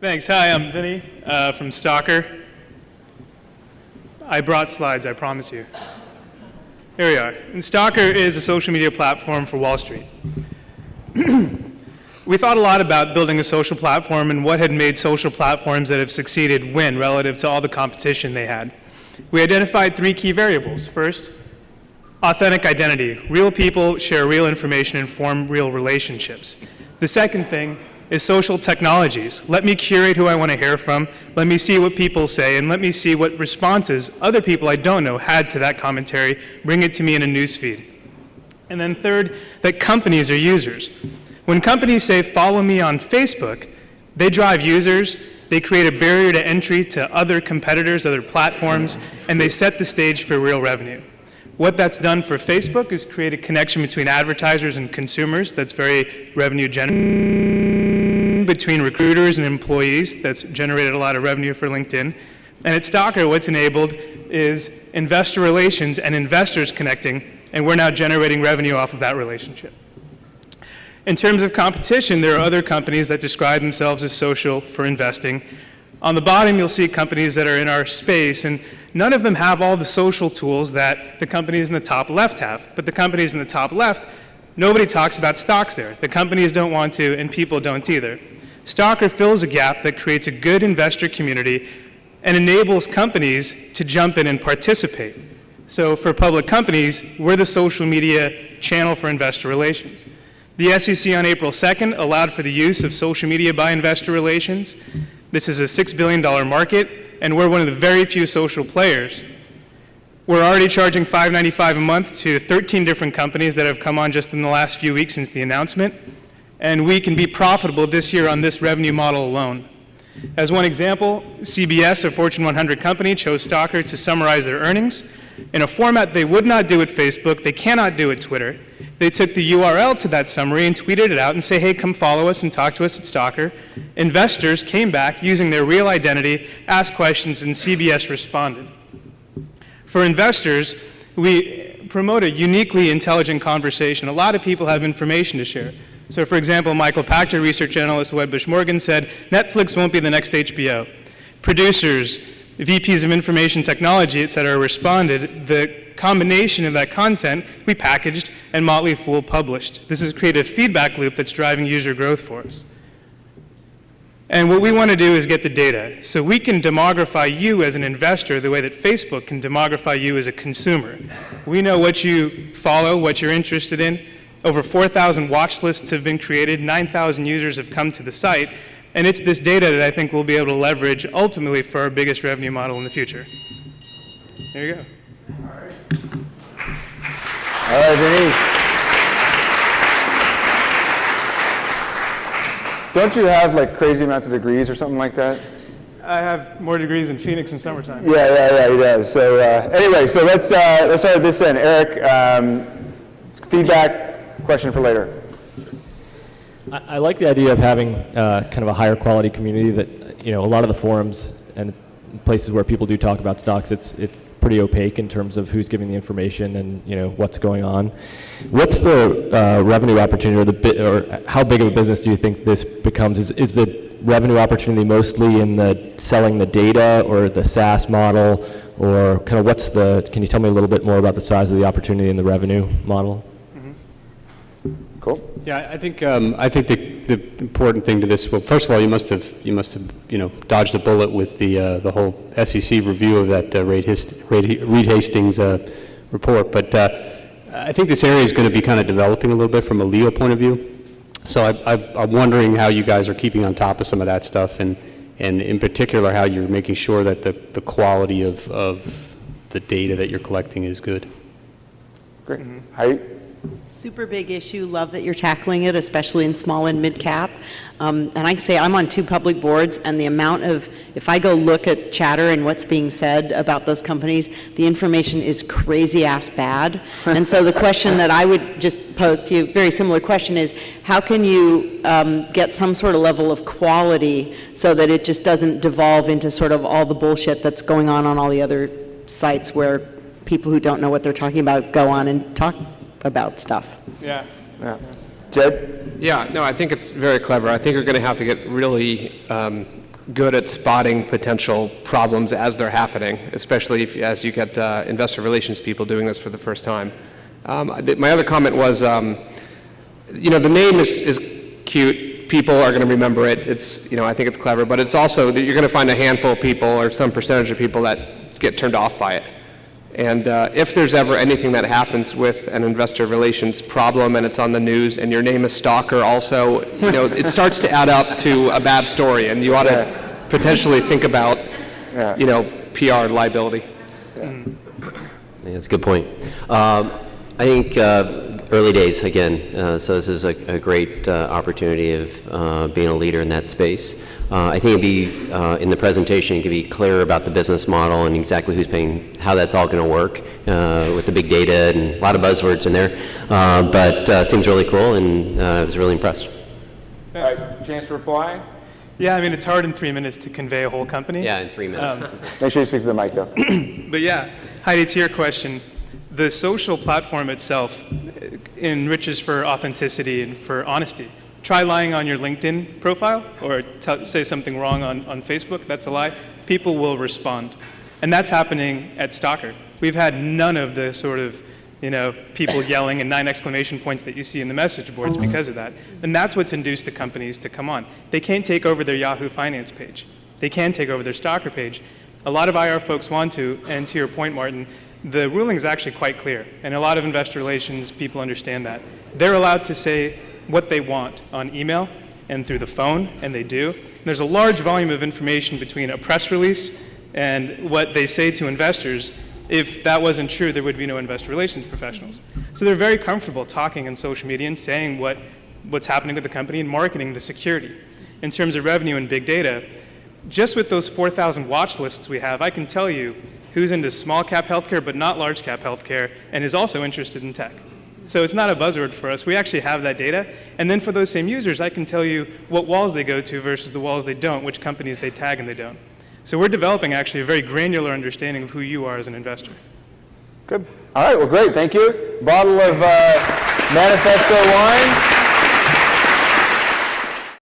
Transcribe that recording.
Thanks. Hi, I'm Vinny from STOCKR. I brought slides, I promise you. Here we are. And STOCKR is a social media platform for Wall Street. We thought a lot about building a social platform and what had made social platforms that have succeeded win relative to all the competition they had. We identified 3 key variables. First, authentic identity. Real people share real information and form real relationships. The second thing is social technologies. Let me curate who I want to hear from, let me see what people say, and let me see what responses other people I don't know had to that commentary, bring it to me in a newsfeed. And then third, that companies are users. When companies say, follow me on Facebook, they drive users, they create a barrier to entry to other competitors, other platforms, and they set the stage for real revenue. What that's done for Facebook is create a connection between advertisers and consumers that's very revenue generating, between recruiters and employees that's generated a lot of revenue for LinkedIn. And at STOCKR, what's enabled is investor relations and investors connecting, and we're now generating revenue off of that relationship. In terms of competition, there are other companies that describe themselves as social for investing. On the bottom, you'll see companies that are in our space, and none of them have all the social tools that the companies in the top left have. But the companies in the top left, nobody talks about stocks there. The companies don't want to, and people don't either. STOCKR fills a gap that creates a good investor community and enables companies to jump in and participate. So for public companies, we're the social media channel for investor relations. The SEC on April 2nd allowed for the use of social media by investor relations. This is a $6 billion market, and we're one of the very few social players. We're already charging $5.95 a month to 13 different companies that have come on just in the last few weeks since the announcement, and we can be profitable this year on this revenue model alone. As one example, CBS, a Fortune 100 company, chose STOCKR to summarize their earnings in a format they would not do at Facebook, they cannot do at Twitter. They took the URL to that summary and tweeted it out and say, hey, come follow us and talk to us at STOCKR. Investors came back using their real identity, asked questions, and CBS responded. For investors, we promote a uniquely intelligent conversation. A lot of people have information to share. So for example, Michael Pachter, research analyst at Wedbush Morgan, said, Netflix won't be the next HBO. Producers, VPs of information technology, et cetera, responded. The combination of that content we packaged and Motley Fool published. This has created a feedback loop that's driving user growth for us. And what we want to do is get the data. So we can demography you as an investor the way that Facebook can demography you as a consumer. We know what you follow, what you're interested in. Over 4,000 watch lists have been created, 9,000 users have come to the site, and it's this data that I think we'll be able to leverage ultimately for our biggest revenue model in the future. There you go. All right, Vinny. Don't you have like crazy amounts of degrees or something like that? I have more degrees in Phoenix in summertime. Yeah, he does. So anyway, so let's start with this then. Eric, feedback, question for later. I like the idea of having kind of a higher quality community that, a lot of the forums and places where people do talk about stocks, it's pretty opaque in terms of who's giving the information and what's going on. What's the revenue opportunity or how big of a business do you think this becomes? Is the revenue opportunity mostly in the selling the data or the SaaS model, or kind of can you tell me a little bit more about the size of the opportunity in the revenue model? Cool. Yeah, I think the important thing to this. Well, first of all, you must have dodged a bullet with the whole SEC review of that Reed Hastings report. But I think this area is going to be kind of developing a little bit from a Leo point of view. So I'm wondering how you guys are keeping on top of some of that stuff, and in particular how you're making sure that the quality of the data that you're collecting is good. Great. How Super big issue. Love that you're tackling it, especially in small and mid cap. And I can say I'm on 2 public boards, and the amount of, if I go look at chatter and what's being said about those companies, the information is crazy ass bad. And so the question that I would just pose to you, very similar question, is how can you get some sort of level of quality so that it just doesn't devolve into sort of all the bullshit that's going on all the other sites where people who don't know what they're talking about go on and talk about stuff. Yeah. Jed? Yeah, no, I think it's very clever. I think you're going to have to get really good at spotting potential problems as they're happening, especially as you get investor relations people doing this for the first time. My other comment was, the name is cute. People are going to remember it. It's, I think it's clever, but it's also that you're going to find a handful of people or some percentage of people that get turned off by it. And if there's ever anything that happens with an investor relations problem and it's on the news and your name is STOCKR also, it starts to add up to a bad story, and you ought to potentially think about, PR liability. Yeah, that's a good point. I think early days again, so this is a great opportunity of being a leader in that space. I think it'd be, in the presentation, it could be clearer about the business model and exactly who's paying, how that's all going to work with the big data and a lot of buzzwords in there. But seems really cool, and I was really impressed. All right, chance to reply? Yeah, I mean, it's hard in 3 minutes to convey a whole company. Yeah, in 3 minutes. Make sure you speak to the mic, though. But yeah, Heidi, to your question, the social platform itself enriches for authenticity and for honesty. Try lying on your LinkedIn profile or say something wrong on Facebook. That's a lie. People will respond. And that's happening at STOCKR. We've had none of the sort of, people yelling and 9 exclamation points that you see in the message boards because of that. And that's what's induced the companies to come on. They can't take over their Yahoo Finance page. They can take over their STOCKR page. A lot of IR folks want to, and to your point, Martin, the ruling is actually quite clear. And a lot of investor relations people understand that. They're allowed to say what they want on email and through the phone, and they do. And there's a large volume of information between a press release and what they say to investors. If that wasn't true, there would be no investor relations professionals. So they're very comfortable talking on social media and saying what's happening with the company and marketing the security. In terms of revenue and big data, just with those 4,000 watch lists we have, I can tell you who's into small cap healthcare but not large cap healthcare and is also interested in tech. So it's not a buzzword for us. We actually have that data. And then for those same users, I can tell you what walls they go to versus the walls they don't, which companies they tag and they don't. So we're developing actually a very granular understanding of who you are as an investor. Good. All right, well, great. Thank you. Bottle of Manifesto wine.